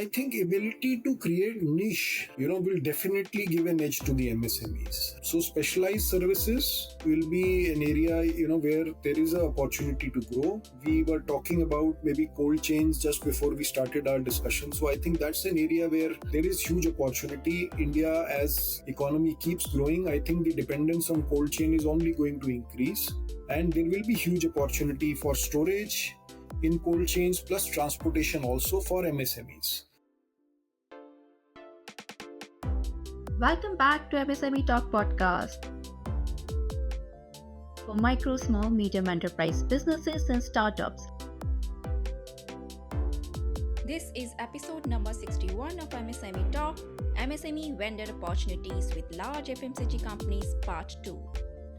I think ability to create niche, will definitely give an edge to the MSMEs. So specialized services will be an area, where there is an opportunity to grow. We were talking about maybe cold chains just before we started our discussion. So I think that's an area where there is huge opportunity. India, as economy keeps growing, I think the dependence on cold chain is only going to increase, and there will be huge opportunity for storage in cold chains plus transportation also for MSMEs. Welcome back to MSME Talk podcast for micro, small, medium enterprise businesses and startups. This is episode number 61 of MSME Talk, MSME Vendor Opportunities with Large FMCG Companies Part 2.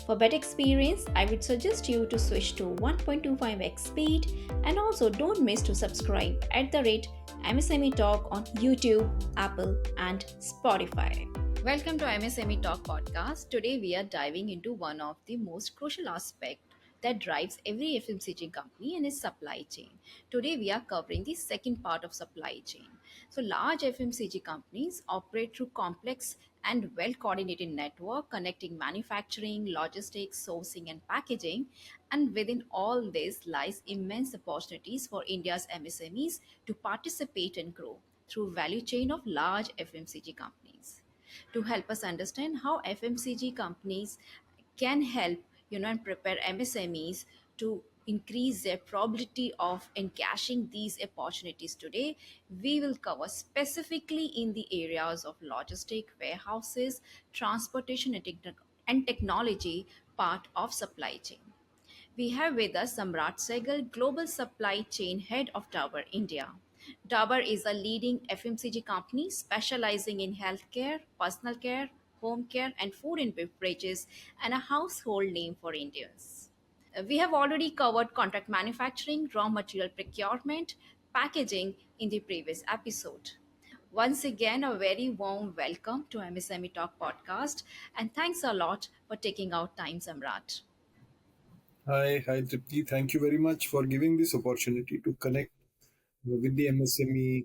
For better experience, I would suggest you to switch to 1.25x speed, and also don't miss to subscribe at the rate MSME Talk on YouTube, Apple and Spotify. Welcome to MSME Talk podcast. Today we are diving into one of the most crucial aspects that drives every FMCG company and its supply chain. Today we are covering the second part of supply chain. So large FMCG companies operate through complex and well-coordinated network connecting manufacturing, logistics, sourcing and packaging. And within all this lies immense opportunities for India's MSMEs to participate and grow through value chain of large FMCG companies. To help us understand how FMCG companies can help and prepare MSMEs to increase their probability of encashing these opportunities today, we will cover specifically in the areas of logistic, warehouses, transportation and technology part of supply chain. We have with us Samrat Sehgal, Global Supply Chain Head of Dabur India. Dabur is a leading FMCG company specializing in healthcare, personal care, home care, and food and beverages, and a household name for Indians. We have already covered contract manufacturing, raw material procurement, packaging in the previous episode. Once again, a very warm welcome to MSME Talk podcast, and thanks a lot for taking out time, Samrat. Hi, Tripti. Thank you very much for giving this opportunity to connect with the MSME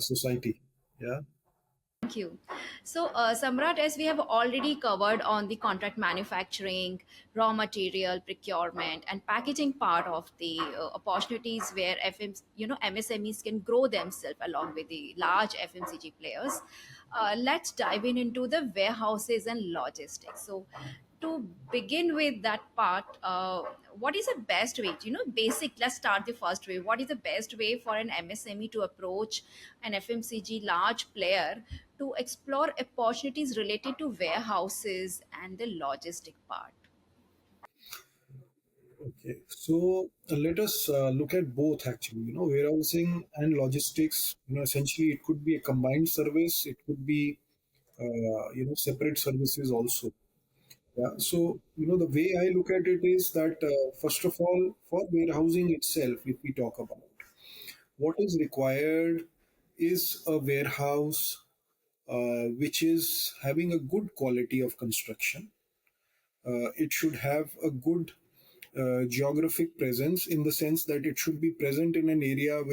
society. Yeah. Thank you. So, Samrat, as we have already covered on the contract manufacturing, raw material procurement, and packaging part of the opportunities where MSMEs can grow themselves along with the large FMCG players. Let's dive into the warehouses and logistics. So, to begin with that part, what is the best way? Basic. Let's start the first way. What is the best way for an MSME to approach an FMCG large player to explore opportunities related to warehouses and the logistic part? Okay. So let us look at both actually. Warehousing and logistics. Essentially, it could be a combined service. It could be, separate services also. Yeah. So, the way I look at it is that, first of all, for warehousing itself, if we talk about what is required is a warehouse which is having a good quality of construction. It should have a good geographic presence in the sense that it should be present in an area uh,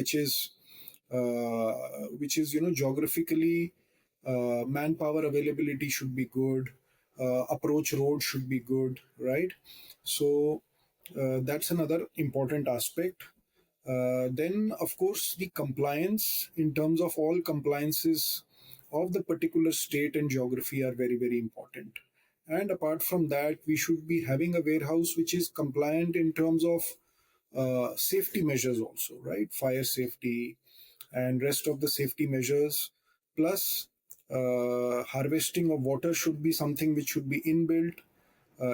geographically, manpower availability should be good, approach road should be good, right? So that's another important aspect. Then, of course, the compliance in terms of all compliances of the particular state and geography are very, very important. And apart from that, we should be having a warehouse which is compliant in terms of safety measures also, right? Fire safety and rest of the safety measures. Plus, harvesting of water should be something which should be inbuilt.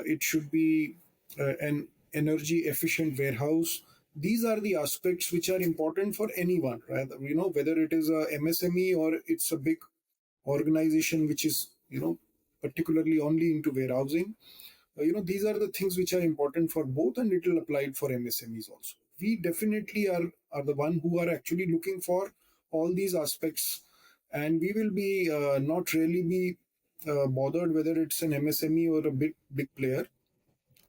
It should be an energy efficient warehouse. These are the aspects which are important for anyone, right? Whether it is a MSME or it's a big organization which is, particularly only into warehousing. These are the things which are important for both, and it will apply for MSMEs also. We definitely are the one who are actually looking for all these aspects, and we will be not really be bothered whether it's an MSME or a big player,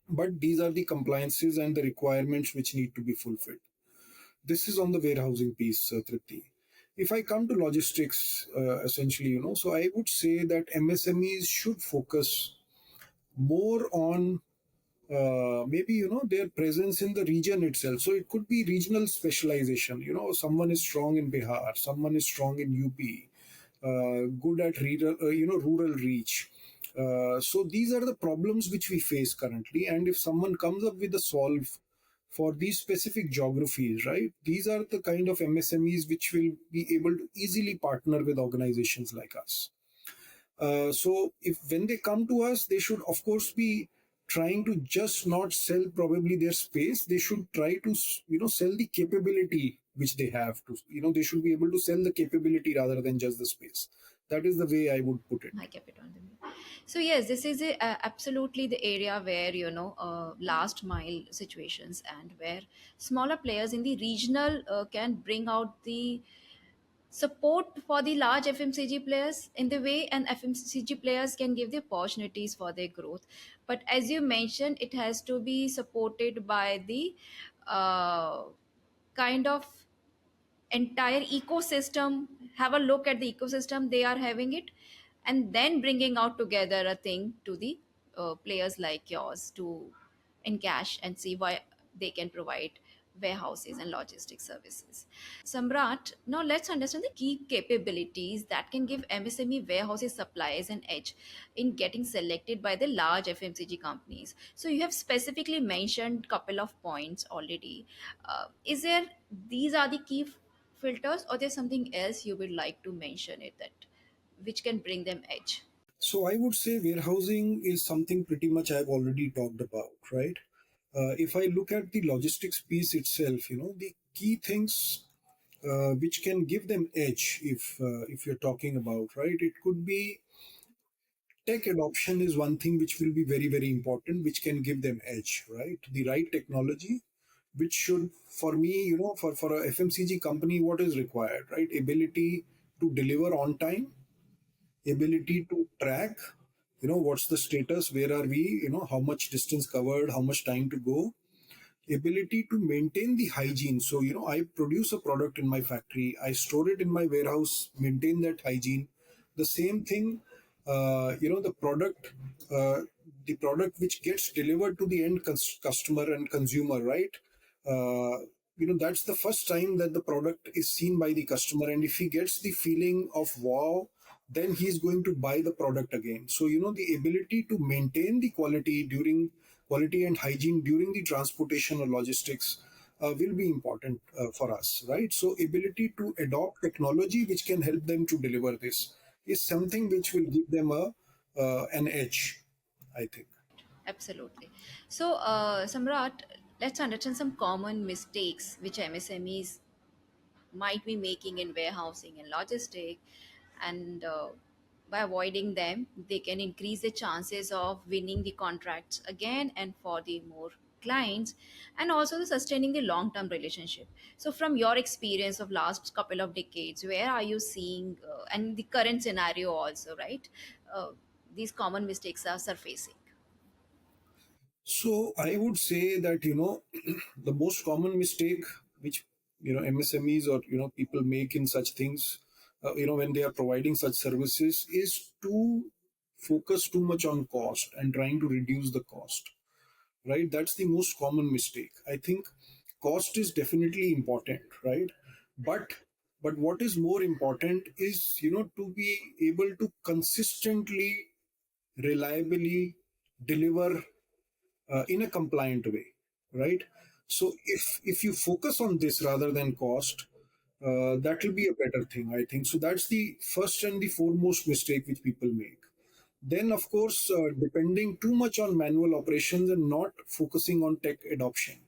but these are the compliances and the requirements which need to be fulfilled. This is on the warehousing piece, Tripti. If I come to logistics, essentially, so I would say that MSMEs should focus more on maybe their presence in the region itself. So it could be regional specialization. Someone is strong in Bihar, someone is strong in UP, good at rural reach. So these are the problems which we face currently, and if someone comes up with a solve for these specific geographies, right, these are the kind of MSMEs which will be able to easily partner with organizations like us. So if when they come to us, they should of course be trying to just not sell probably their space. They should try to sell the capability which they have to. They should be able to sell the capability rather than just the space. That is the way I would put it. I kept it on the mail. So yes, this is absolutely the area where last mile situations and where smaller players in the regional can bring out the support for the large FMCG players in the way, and FMCG players can give the opportunities for their growth. But as you mentioned, it has to be supported by the uh, kind of entire ecosystem. Have a look at the ecosystem they are having it, and then bringing out together a thing to the players like yours to encash and see why they can provide warehouses and logistics services. Samrat, now let's understand the key capabilities that can give MSME warehouses suppliers an edge in getting selected by the large FMCG companies. So you have specifically mentioned couple of points already. Is there these are the key filters, or there's something else you would like to mention it that which can bring them edge? So I would say warehousing is something pretty much I've already talked about, right? If I look at the logistics piece itself, the key things which can give them edge, if you're talking about, right, it could be tech adoption is one thing which will be very very important, which can give them edge, right? The right technology, which should, for me, for a FMCG company, what is required, right? Ability to deliver on time, ability to track, what's the status, where are we, how much distance covered, how much time to go, ability to maintain the hygiene. So I produce a product in my factory, I store it in my warehouse, maintain that hygiene. The same thing, uh, the product which gets delivered to the end customer and consumer, right? uh, that's the first time that the product is seen by the customer, and if he gets the feeling of wow, then he's going to buy the product again. So the ability to maintain the quality and hygiene during the transportation or logistics will be important for us, right? So ability to adopt technology which can help them to deliver this is something which will give them a an edge, I think. Absolutely. So, Samrat, let's understand some common mistakes which MSMEs might be making in warehousing and logistic, and by avoiding them they can increase the chances of winning the contracts again and for the more clients, and also the sustaining the long term relationship. So from your experience of last couple of decades, where are you seeing and the current scenario also, right, these common mistakes are surfacing? So I would say that the most common mistake which MSMEs or people make in such things, when they are providing such services, is to focus too much on cost and trying to reduce the cost. Right, that's the most common mistake. I think cost is definitely important, right? But what is more important is to be able to consistently, reliably deliver in a compliant way, right? So if you focus on this rather than cost, that will be a better thing, I think. So that's the first and the foremost mistake which people make. Then of course, depending too much on manual operations and not focusing on tech adoption,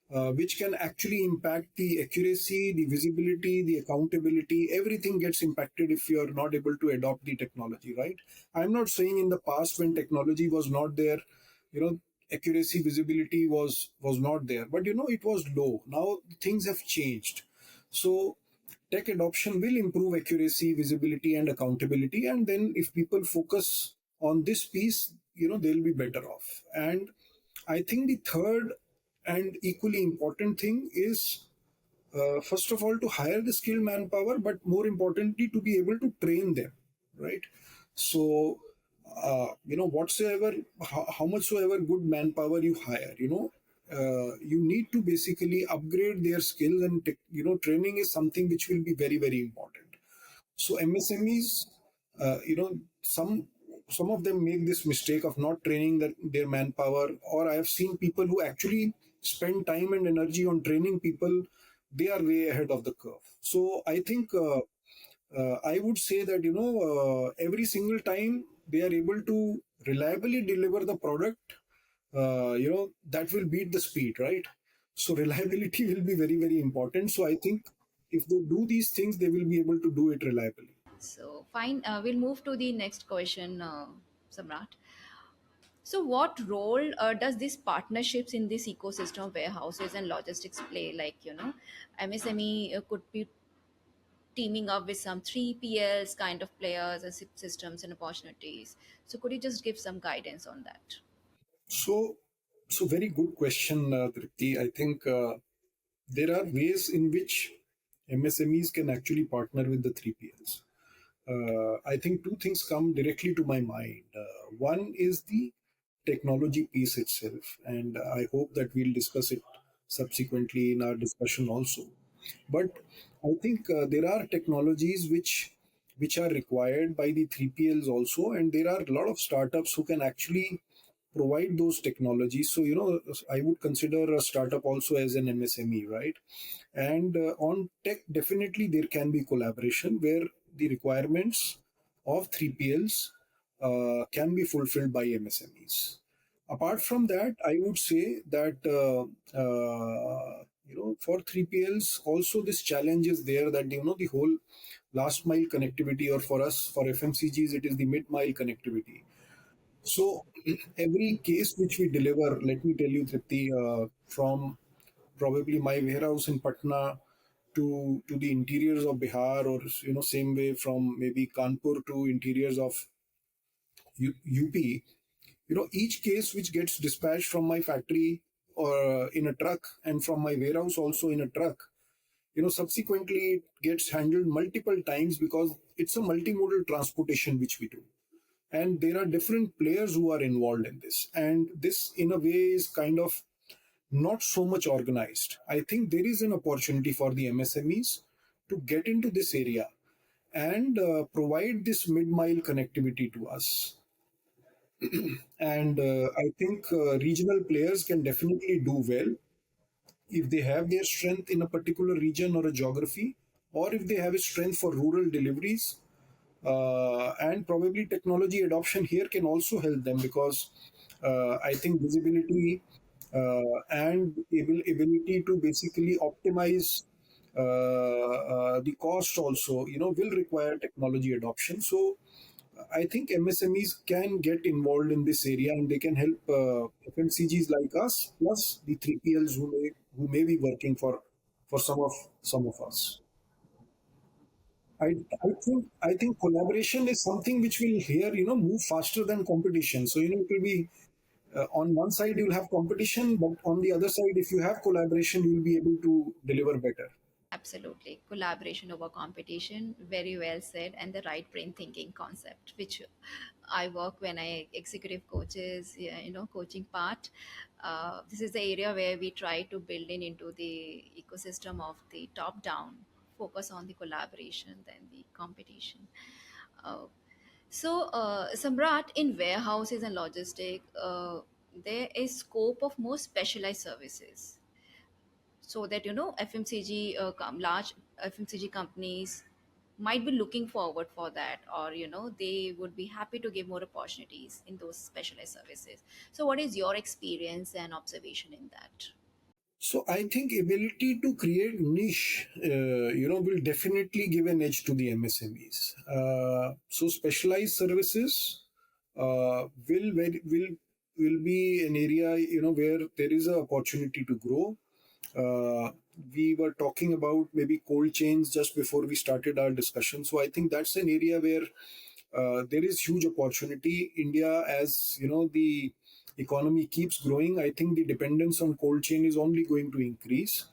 which can actually impact the accuracy, the visibility, the accountability. Everything gets impacted if you are not able to adopt the technology, right? I'm not saying in the past when technology was not there, accuracy, visibility was not there, but it was low. Now things have changed. So tech adoption will improve accuracy, visibility, and accountability. And then if people focus on this piece, they'll be better off. And I think the third and equally important thing is first of all, to hire the skilled manpower, but more importantly, to be able to train them, right? So, whatsoever, how much so ever good manpower you hire, you need to basically upgrade their skills, and training is something which will be very, very important. So MSMEs, some of them make this mistake of not training their manpower, or I have seen people who actually spend time and energy on training people. They are way ahead of the curve. So I think I would say that every single time they are able to reliably deliver the product, that will beat the speed, right? So reliability will be very, very important. So I think if they do these things, they will be able to do it reliably. So, fine, we'll move to the next question, Samrat. So, what role does these partnerships in this ecosystem of warehouses and logistics play? Like, MSME could be teaming up with some 3PLs kind of players and systems and opportunities. So, could you just give some guidance on that? So, very good question, Tripti. I think there are ways in which MSMEs can actually partner with the 3PLs. I think two things come directly to my mind. One is the technology piece itself, and I hope that we'll discuss it subsequently in our discussion also. But I think there are technologies which are required by the 3PLs also, and there are a lot of startups who can actually provide those technologies. So I would consider a startup also as an MSME, right? And on tech, definitely there can be collaboration where the requirements of 3PLs can be fulfilled by MSMEs. Apart from that, I would say that for 3PLs also this challenge is there, that the whole last mile connectivity, or for us, for FMCGs, it is the mid mile connectivity. So every case which we deliver, let me tell you, Tripti, from probably my warehouse in Patna to the interiors of Bihar, or same way from maybe Kanpur to interiors of UP. Each case which gets dispatched from my factory or in a truck, and from my warehouse also in a truck, subsequently it gets handled multiple times, because it's a multimodal transportation which we do, and there are different players who are involved in this, and this in a way is kind of not so much organized. I think there is an opportunity for the MSMEs to get into this area and provide this mid mile connectivity to us. And I think regional players can definitely do well if they have their strength in a particular region or a geography, or if they have a strength for rural deliveries. And probably technology adoption here can also help them, because I think visibility and ability to basically optimize the cost also, will require technology adoption. So I think MSMEs can get involved in this area, and they can help FMCGs like us, plus the 3PLs who may be working for some of us. I think collaboration is something which will here move faster than competition. So it will be on one side you'll have competition, but on the other side, if you have collaboration, you'll be able to deliver better. Absolutely. Collaboration over competition. Very well said. And the right brain thinking concept, which I work when I executive coaches, yeah, coaching part. This is the area where we try to build into the ecosystem of the top down, focus on the collaboration than the competition. Uh, Samrat, in warehouses and logistic, there is scope of more specialized services, so that FMCG large FMCG companies might be looking forward for that, or they would be happy to give more opportunities in those specialized services. So what is your experience and observation in that? So I think ability to create niche, will definitely give an edge to the MSMEs. So specialized services will be an area where there is an opportunity to grow. Uh, we were talking about maybe cold chains just before we started our discussion. So I think that's an area where there is huge opportunity. India, as the economy keeps growing, I think the dependence on cold chain is only going to increase.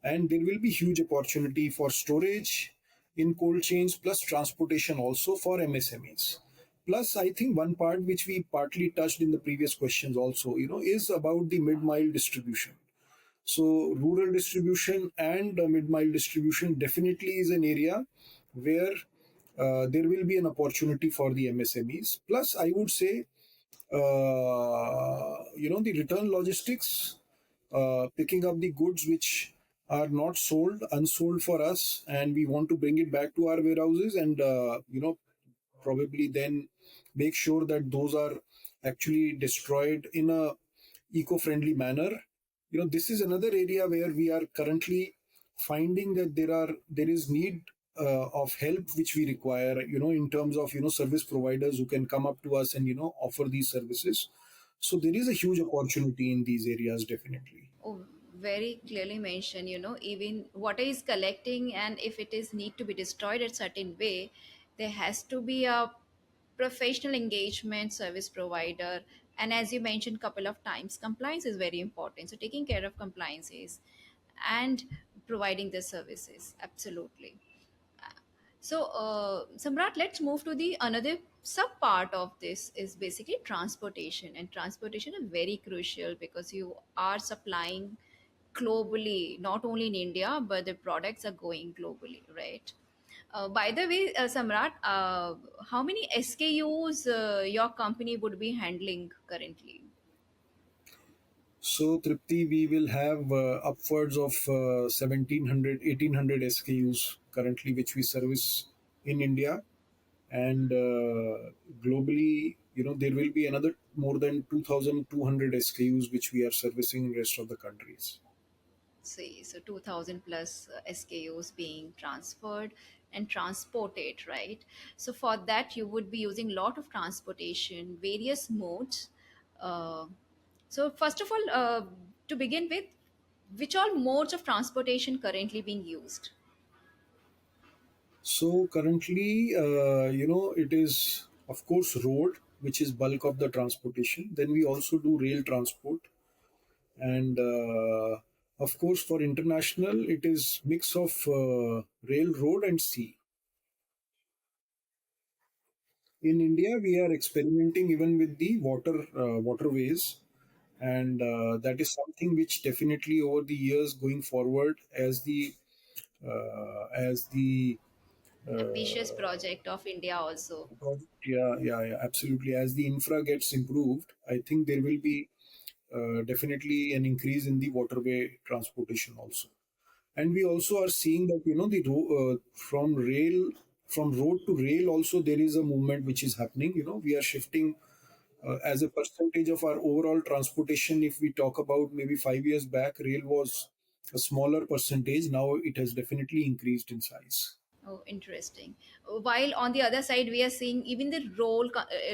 and there will be huge opportunity for storage in cold chains plus transportation also for MSMEs. Plus, I think one part which we partly touched in the previous questions also, is about the mid-mile distribution. So rural distribution and mid-mile distribution definitely is an area where there will be an opportunity for the MSMEs. Plus, I would say, the return logistics, picking up the goods which are not sold, unsold for us, and we want to bring it back to our warehouses and, probably then make sure that those are actually destroyed in a eco-friendly manner. This is another area where we are currently finding that there is need of help which we require, in terms of service providers who can come up to us and offer these services. So there is a huge opportunity in these areas, definitely. Oh, very clearly mentioned, even what is collecting, and if it is need to be destroyed a certain way, there has to be a professional engagement service provider. And as you mentioned couple of times, compliance is very important. So taking care of compliances and providing the services, absolutely. So, Samrat, let's move to the another sub part of this is basically transportation, and transportation is very crucial because you are supplying globally, not only in India, but the products are going globally, right? By the way, Samrat, how many SKUs your company would be handling currently? So, Tripti, we will have upwards of 1700, SKUs currently, which we service in India. And globally, there will be another more than 2200 SKUs which we are servicing in rest of the countries. See, so 2000 plus SKUs being transferred and transported, right? So for that you would be using a lot of transportation, various modes. uh, so first of all, to begin with, which all modes of transportation currently being used? So currently, it is of course road, which is bulk of the transportation. Then we also do rail transport, and of course for international, it is mix of rail, road, and sea. In India, we are experimenting even with the waterways, and that is something which definitely over the years going forward, as the Ambitious uh, project of India also. yeah, yeah, yeah, absolutely, as the infra gets improved, I think there will be definitely an increase in the waterway transportation also. And we also are seeing that from road to rail also there is a movement which is happening. We are shifting as a percentage of our overall transportation. If we talk about maybe 5 years back, rail was a smaller percentage. Now it has definitely increased in size. Oh, interesting. While on the other side, we are seeing even the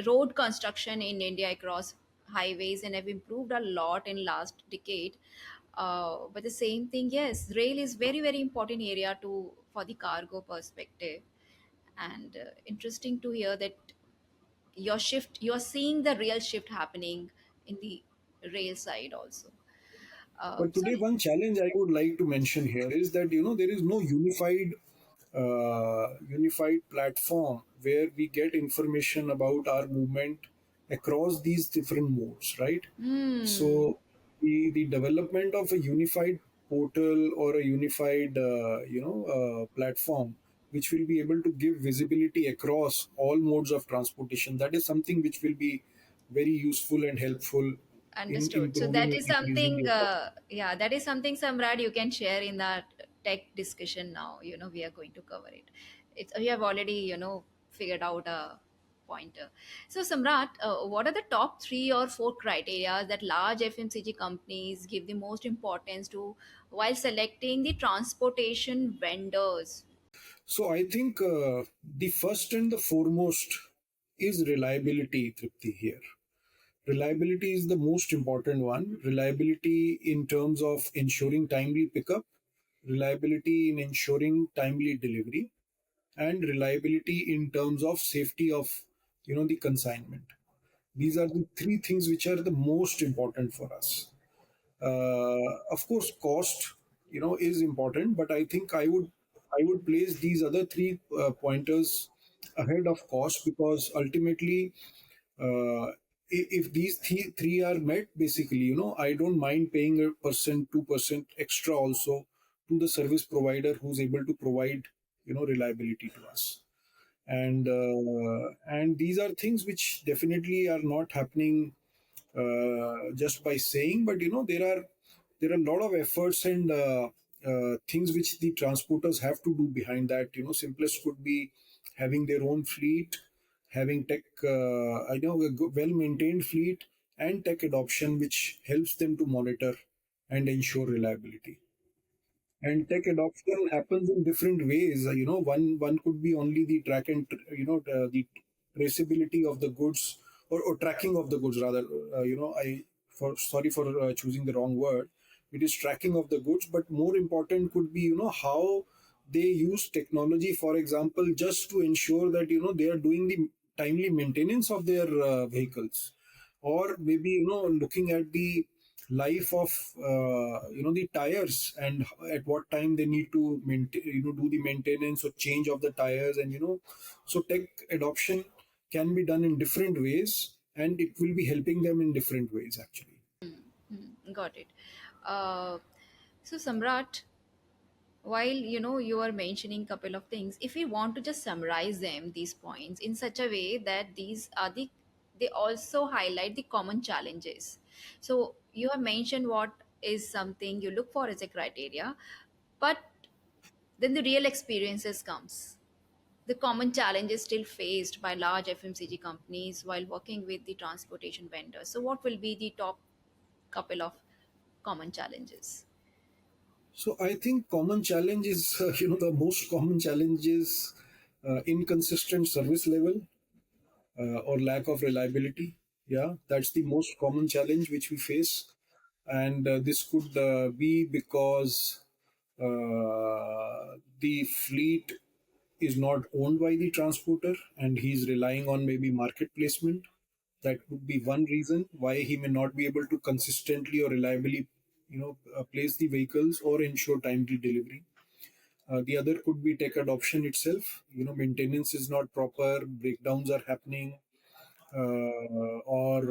road construction in India across highways and have improved a lot in last decade. But the same thing, yes, rail is very very important area to for the cargo perspective. And interesting to hear that you are seeing the real shift happening in the rail side also. But So today, one challenge I would like to mention here is that there is no unified platform where we get information about our movement across these different modes, right? hmm, So the development of a unified portal or a unified platform which will be able to give visibility across all modes of transportation, that is something which will be very useful and helpful in understood. So improving that and is increasing something, the opportunity. yeah, that is something, Samrad, you can share in that tech discussion now. We are going to cover it. We have already, figured out a pointer. So, Samrat, what are the top three or four criteria that large FMCG companies give the most importance to while selecting the transportation vendors? So I think the first and the foremost is reliability, Tripti, here. Reliability is the most important one. Reliability in terms of ensuring timely pickup, reliability in ensuring timely delivery, and reliability in terms of safety of the consignment. These are the three things which are the most important for us. Of course, cost. is important, but I would place these other three pointers ahead of cost, because ultimately, if these three are met, basically, I don't mind paying 1%, 2% extra also to the service provider who's able to provide reliability to us. And these are things which definitely are not happening just by saying, but there are a lot of efforts and things which the transporters have to do behind that. Simplest could be having their own fleet, having tech, I know, a well maintained fleet, and tech adoption which helps them to monitor and ensure reliability. And tech adoption happens in different ways. One could be only the track and the traceability of the goods, or tracking of the goods rather. I for sorry for choosing the wrong word. It is tracking of the goods, but more important could be how they use technology, for example, just to ensure that they are doing the timely maintenance of their vehicles, or maybe looking at the life of the tires, and at what time they need to maintain, do the maintenance or change of the tires. And so tech adoption can be done in different ways, and it will be helping them in different ways actually. Got it. Uh, so, Samrat, while you are mentioning couple of things, if we want to just summarize them, these points in such a way that these are they also highlight the common challenges. So you have mentioned what is something you look for as a criteria, but then the real experiences comes, the common challenges still faced by large FMCG companies while working with the transportation vendors. So what will be the top couple of common challenges? So I think common challenge is the most common challenge is inconsistent service level, or lack of reliability. Yeah, that's the most common challenge which we face. And this could be because the fleet is not owned by the transporter, and he's relying on maybe market placement. That would be one reason why he may not be able to consistently or reliably place the vehicles or ensure timely delivery. The other could be tech adoption itself. Maintenance is not proper, breakdowns are happening, or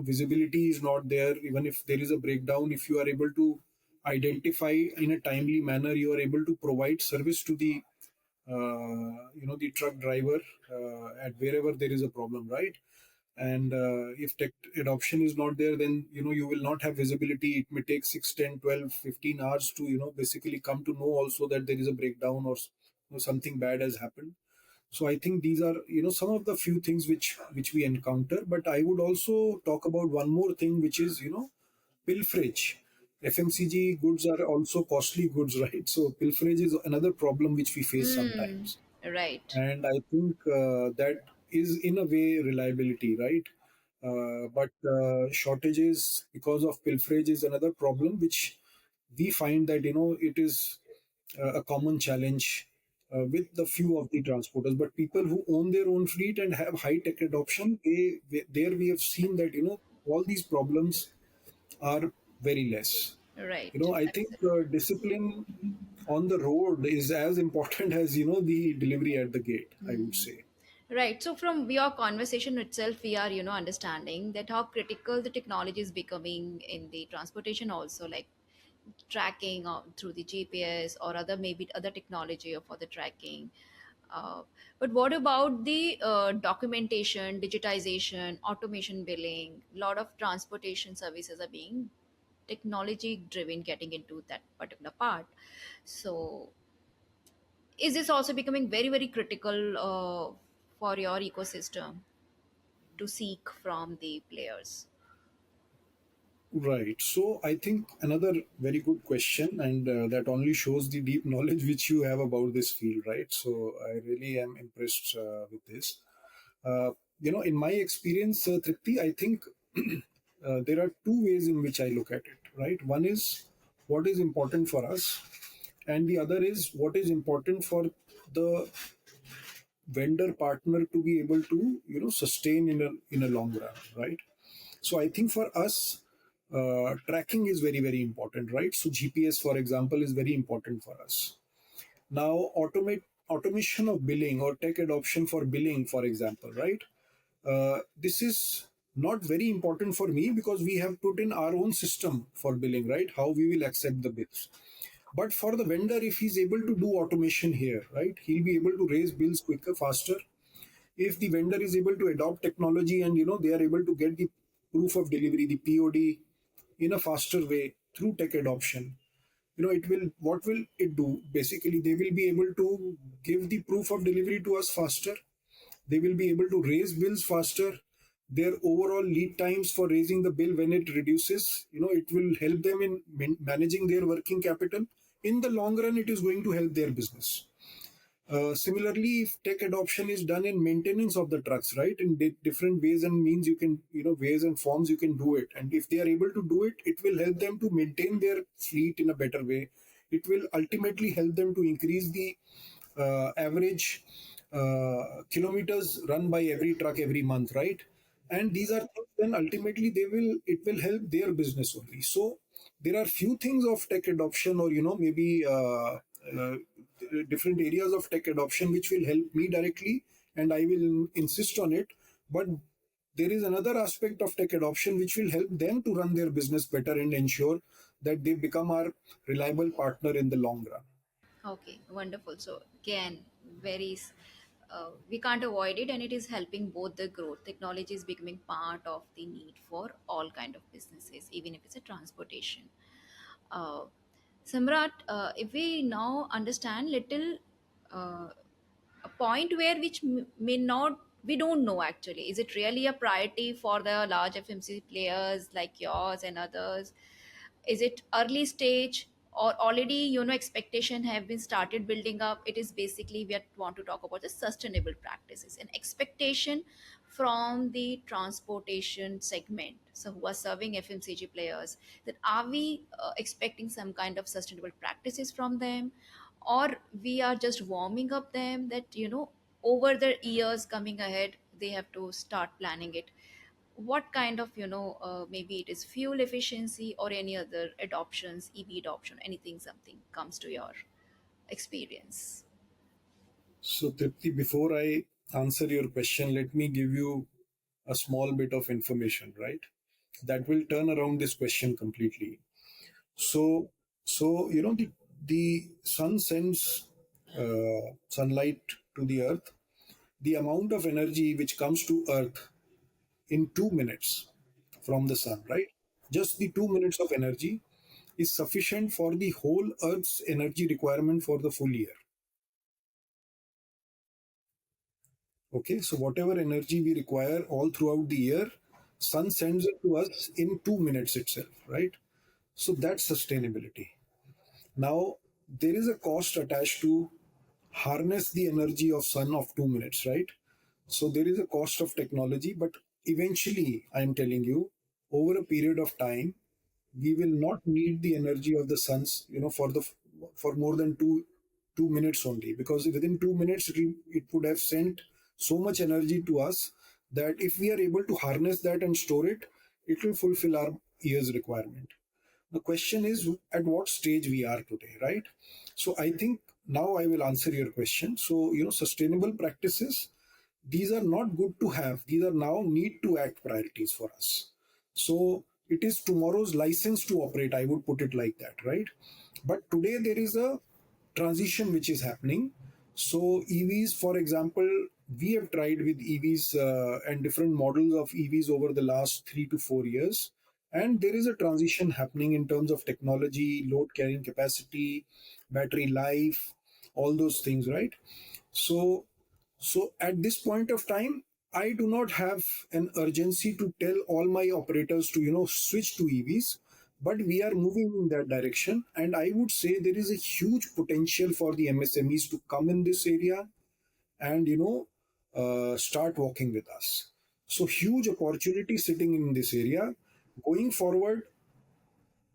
visibility is not there. Even if there is a breakdown, if you are able to identify in a timely manner, you are able to provide service to the truck driver at wherever there is a problem, right? And if tech adoption is not there, then you will not have visibility. It may take 6, 10, 12, 15 hours to basically come to know also that there is a breakdown, or something bad has happened. So I think these are some of the few things which we encounter. But I would also talk about one more thing, which is pilferage. FMCG goods are also costly goods, right? So pilferage is another problem which we face Hmm. sometimes. Right. And I think that is in a way reliability, right? But shortages because of pilferage is another problem which we find that it is a common challenge with the few of the transporters. But people who own their own fleet and have high tech adoption, there we have seen that all these problems are very less. Right. I think Absolutely. discipline on the road is as important as the delivery at the gate, I would Hmm. say. Right. So from your conversation itself, we are, understanding that how critical the technology is becoming in the transportation also, like tracking through the GPS or other maybe other technology or for the tracking. Uh, but what about the documentation, digitization, automation billing? A lot of transportation services are being technology driven, getting into that particular part. So is this also becoming very, very critical for your ecosystem to seek from the players? Right. So I think another very good question, and that only shows the deep knowledge which you have about this field, right? So I really am impressed with this. In my experience, Tripti, I think there are two ways in which I look at it, right? One is what is important for us, and the other is what is important for the vendor partner to be able to sustain in a long run, right? So I think for us, tracking is very, very important, right? So GPS, for example, is very important for us. Now, automation of billing or tech adoption for billing, for example, right? This is not very important for me because we have put in our own system for billing, right? How we will accept the bills. But for the vendor, if he's able to do automation here, right, he'll be able to raise bills quicker, faster. If the vendor is able to adopt technology and they are able to get the proof of delivery, the POD, in a faster way through tech adoption, it will, what will it do? Basically, they will be able to give the proof of delivery to us faster. They will be able to raise bills faster. Their overall lead times for raising the bill, when it reduces, it will help them in managing their working capital. In the long run, it is going to help their business. Similarly, if tech adoption is done in maintenance of the trucks, right, in different ways and means, you can, ways and forms, you can do it. And if they are able to do it, it will help them to maintain their fleet in a better way. It will ultimately help them to increase the average kilometers run by every truck every month, right? And these are things, then ultimately it will help their business only. So there are few things of tech adoption, or maybe different areas of tech adoption which will help me directly, and I will insist on it. But there is another aspect of tech adoption which will help them to run their business better and ensure that they become our reliable partner in the long run. Okay, wonderful. So again, we can't avoid it, and it is helping both the growth. Technology is becoming part of the need for all kind of businesses, even if it's a transportation. Uh, Samrat, if we now understand little uh, a point where which may not, we don't know actually, is it really a priority for the large FMC players like yours and others? Is it early stage, or already expectation have been started building up? It is basically we want to talk about the sustainable practices and expectation from the transportation segment, so who are serving FMCG players, that are we expecting some kind of sustainable practices from them, or we are just warming up them that over the years coming ahead they have to start planning it? What kind of maybe it is fuel efficiency or any other adoptions, EV adoption, anything, something comes to your experience? So, Tripti, before I answer your question, let me give you a small bit of information, right? That will turn around this question completely. So, the sun sends sunlight to the earth. The amount of energy which comes to earth in 2 minutes from the sun, right? Just the 2 minutes of energy is sufficient for the whole earth's energy requirement for the full year. Okay, so whatever energy we require all throughout the year, sun sends it to us in 2 minutes itself, right? So that's sustainability. Now, there is a cost attached to harness the energy of sun of 2 minutes, right? So there is a cost of technology, but eventually, I'm telling you, over a period of time, we will not need the energy of the suns, for more than two minutes only, because within 2 minutes it would have sent so much energy to us that if we are able to harness that and store it, it will fulfill our year's requirement. The question is at what stage we are today, right? So I think now I will answer your question. So, sustainable practices, these are not good to have, these are now need to act priorities for us. So it is tomorrow's license to operate, I would put it like that, right? But today there is a transition which is happening. So EVs, for example, we have tried with EVs and different models of EVs over the last 3 to 4 years, and there is a transition happening in terms of technology, load carrying capacity, battery life, all those things, right? So so at this point of time, I do not have an urgency to tell all my operators to switch to EVs, but we are moving in that direction, and I would say there is a huge potential for the MSMEs to come in this area and start working with us. So huge opportunity sitting in this area. Going forward,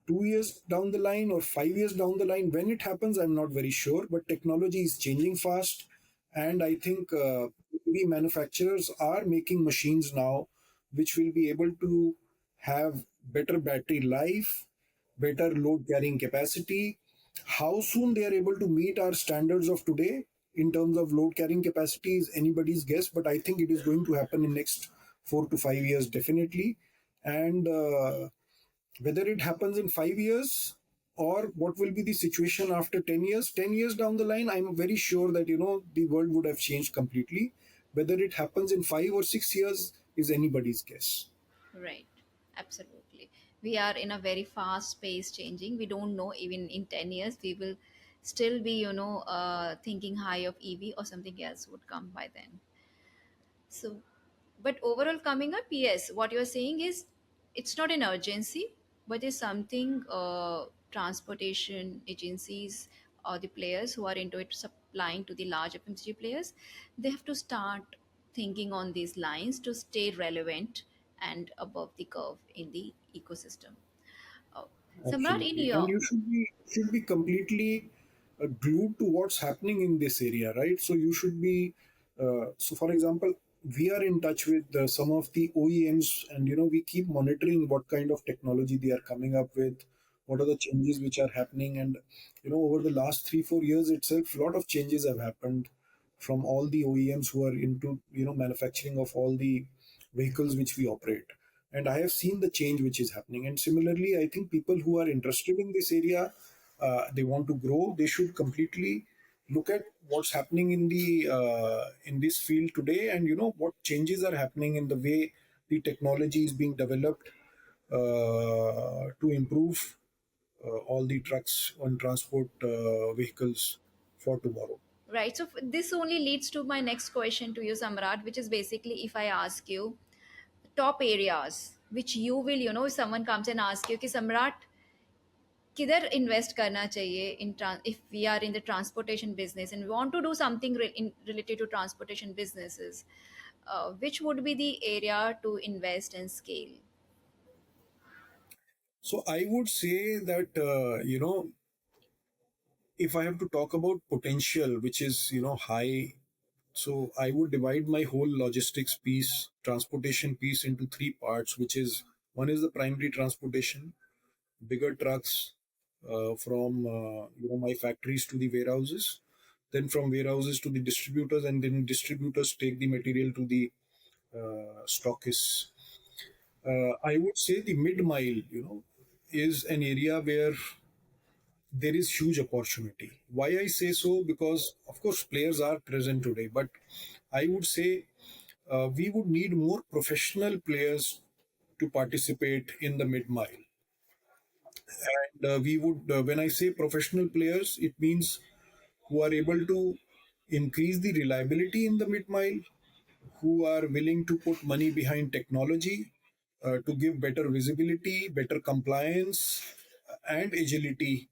2 years down the line or 5 years down the line, when it happens, I'm not very sure. But technology is changing fast, and I think EV manufacturers are making machines now which will be able to have better battery life, better load carrying capacity. How soon they are able to meet our standards of today in terms of load carrying capacity is anybody's guess, but I think it is going to happen in next 4 to 5 years definitely. And whether it happens in 5 years or what will be the situation after 10 years, 10 years down the line, I'm very sure that the world would have changed completely. Whether it happens in 5 or 6 years is anybody's guess. Right, absolutely. We are in a very fast pace changing. We don't know even in 10 years we will still be, thinking high of EV or something else would come by then. So, but overall coming up, yes, what you're saying is it's not an urgency, but it's something transportation agencies or the players who are into it supplying to the large FMCG players, they have to start thinking on these lines to stay relevant and above the curve in the ecosystem. Oh, Samrat, in Absolutely, and your you should be completely glued to what's happening in this area, right? So you should be. So, for example, we are in touch with some of the OEMs, and we keep monitoring what kind of technology they are coming up with, what are the changes which are happening, and over the last 3 4 years itself, a lot of changes have happened from all the OEMs who are into manufacturing of all the vehicles which we operate. And I have seen the change which is happening. And similarly, I think people who are interested in this area, they want to grow, they should completely look at what's happening in this field today, and what changes are happening in the way the technology is being developed to improve all the trucks and transport vehicles for tomorrow. right, so this only leads to my next question to you, Samrat, which is basically if I ask you top areas which you will, if someone comes and asks you कि सम्राट किधर invest करना चाहिए इन if we are in the transportation business and we want to do something related to transportation businesses, which would be the area to invest and scale? So I would say that if I have to talk about potential, which is high, so I would divide my whole logistics piece, transportation piece into three parts, which is one is the primary transportation, bigger trucks from my factories to the warehouses, then from warehouses to the distributors, and then distributors take the material to the stockists. I would say the mid mile, is an area where there is huge opportunity. Why I say so? Because of course players are present today, but I would say we would need more professional players to participate in the mid mile. And we would, when I say professional players, it means who are able to increase the reliability in the mid mile, who are willing to put money behind technology to give better visibility, better compliance, and agility.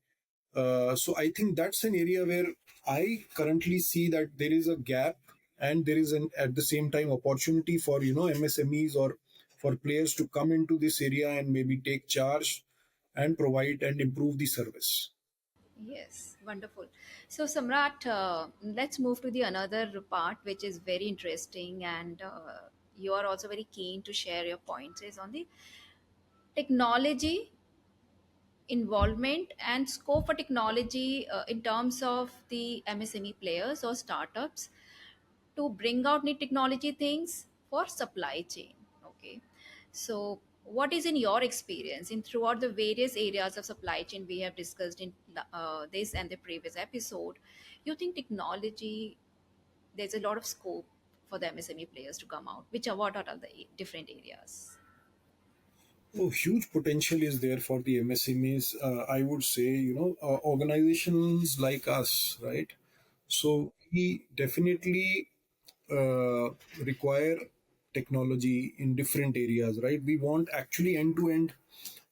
So I think that's an area where I currently see that there is a gap, and there is an at the same time opportunity for MSMEs or for players to come into this area and maybe take charge and provide and improve the service. Yes, wonderful. So, Samrat, let's move to the another part, which is very interesting, and you are also very keen to share your points. Is on the technology involvement and scope for technology in terms of the MSME players or startups to bring out new technology things for supply chain. Okay, so what is in your experience in throughout the various areas of supply chain we have discussed in this and the previous episode? You think technology there's a lot of scope for the MSME players to come out? Which are what are the different areas? Oh, huge potential is there for the MSMEs. I would say, organizations like us, right? So we definitely require technology in different areas, right? We want actually end to end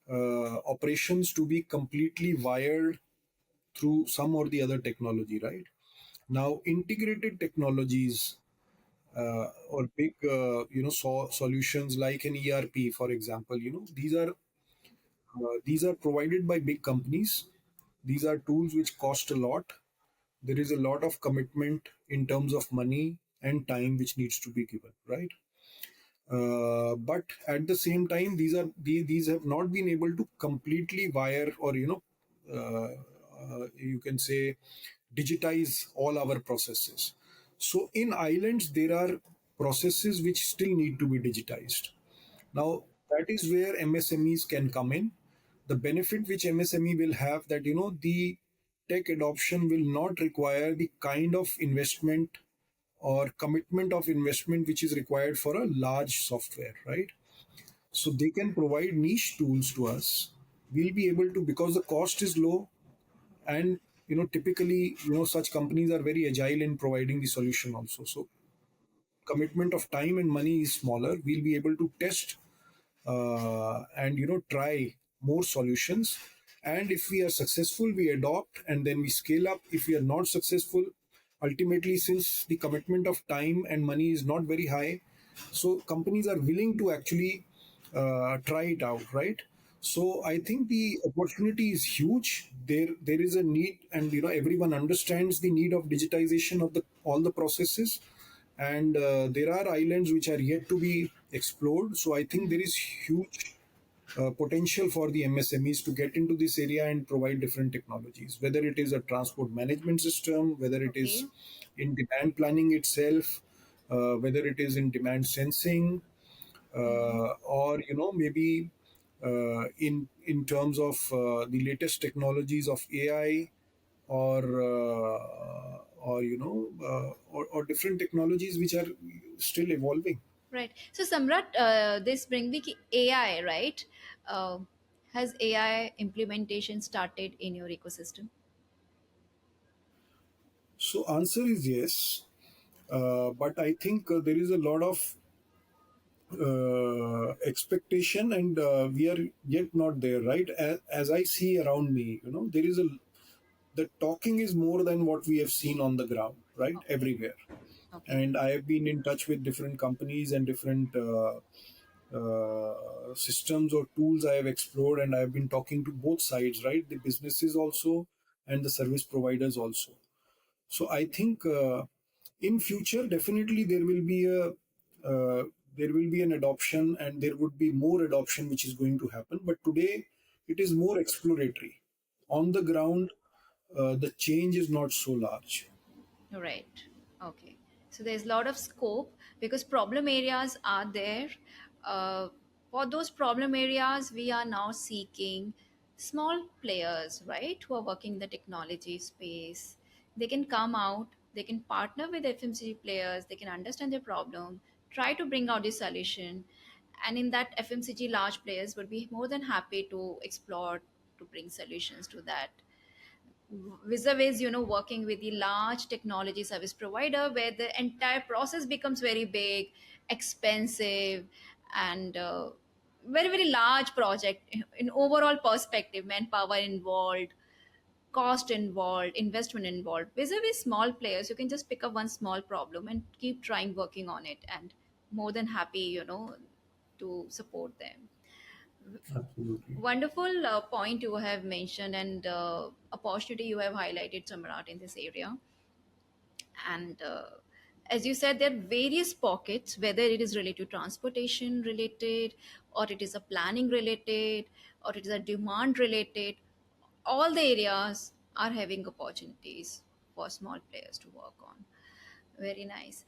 operations to be completely wired through some or the other technology, right? Now, integrated technologies or big, solutions like an ERP, for example, these are provided by big companies. These are tools which cost a lot. There is a lot of commitment in terms of money and time which needs to be given, right? But at the same time, these have not been able to completely wire, or you can say, digitize all our processes. So in islands there are processes which still need to be digitized. Now that is where MSMEs can come in. The benefit which MSME will have, that the tech adoption will not require the kind of investment or commitment of investment which is required for a large software, right? So they can provide niche tools to us. We'll be able to, because the cost is low, and typically such companies are very agile in providing the solution also. So commitment of time and money is smaller. We'll be able to test and try more solutions, and if we are successful we adopt and then we scale up. If we are not successful, ultimately, since the commitment of time and money is not very high, so companies are willing to actually try it out, right? So I think the opportunity is huge. There is a need, and everyone understands the need of digitization of the all the processes, and there are islands which are yet to be explored. So I think there is huge potential for the MSMEs to get into this area and provide different technologies, whether it is a transport management system, whether it is Okay. in demand planning itself, whether it is in demand sensing, Mhm. or maybe in terms of the latest technologies of AI, or different technologies which are still evolving. Right. So, Samrat, this brings me ki AI, right? Uh, has AI implementation started in your ecosystem? So answer is yes, but I think there is a lot of expectation, and we are yet not there, right? As I see around me, there is a the talking is more than what we have seen on the ground, right? Okay. Everywhere. Okay. And I have been in touch with different companies and different systems or tools I have explored, and I have been talking to both sides, right? The businesses also and the service providers also. So I think in future definitely uh, there will be an adoption, and there would be more adoption which is going to happen. But today it is more exploratory. On the ground, the change is not so large. Right. Okay. So there's a lot of scope because problem areas are there. Uh, for those problem areas, we are now seeking small players, right, who are working in the technology space. They can come out, they can partner with FMCG players, they can understand their problem, try to bring out the solution. And in that, FMCG large players would be more than happy to explore to bring solutions to that, vis-a-vis working with the large technology service provider where the entire process becomes very big, expensive, and very very large project in overall perspective, manpower involved, cost involved, investment involved. Vis-a-vis small players, you can just pick up one small problem and keep trying working on it, and more than happy to support them. Absolutely. Wonderful point you have mentioned, and opportunity you have highlighted, Samrat, in this area. And as you said, there are various pockets, whether it is related to transportation related, or it is a planning related, or it is a demand related. All the areas are having opportunities for small players to work on. Very nice.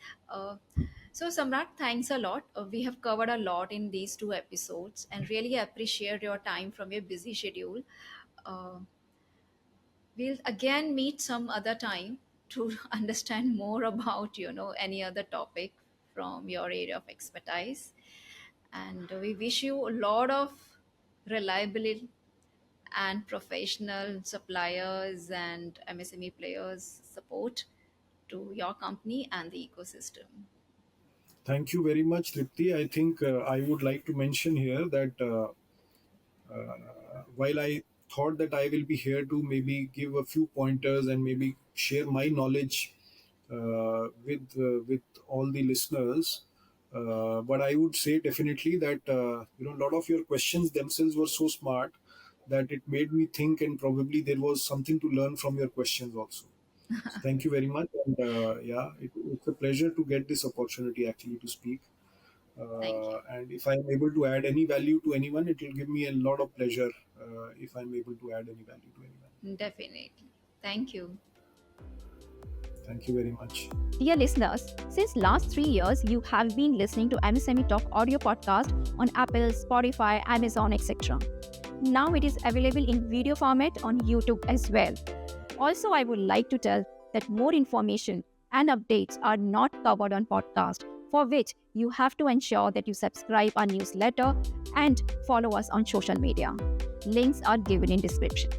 So, Samrat, thanks a lot. We have covered a lot in these two episodes and really appreciate your time from your busy schedule. Uh, we'll again meet some other time to understand more about any other topic from your area of expertise. And we wish you a lot of reliability and professional suppliers and MSME players support to your company and the ecosystem. Thank you very much, Tripti. I think I would like to mention here that while I thought that I will be here to maybe give a few pointers and maybe share my knowledge with all the listeners, but I would say definitely that a lot of your questions themselves were so smart that it made me think, and probably there was something to learn from your questions also. So thank you very much, and yeah, it's a pleasure to get this opportunity actually to speak. Thank you. And if I'm able to add any value to anyone, it will give me a lot of pleasure if I'm able to add any value to anyone. Definitely. Thank you. Thank you very much. Dear listeners, since last 3 years you have been listening to MSME Talk audio podcast on Apple, Spotify, Amazon, etc. Now it is available in video format on YouTube as well. Also, I would like to tell that more information and updates are not covered on podcast, for which you have to ensure that you subscribe our newsletter and follow us on social media. Links are given in description.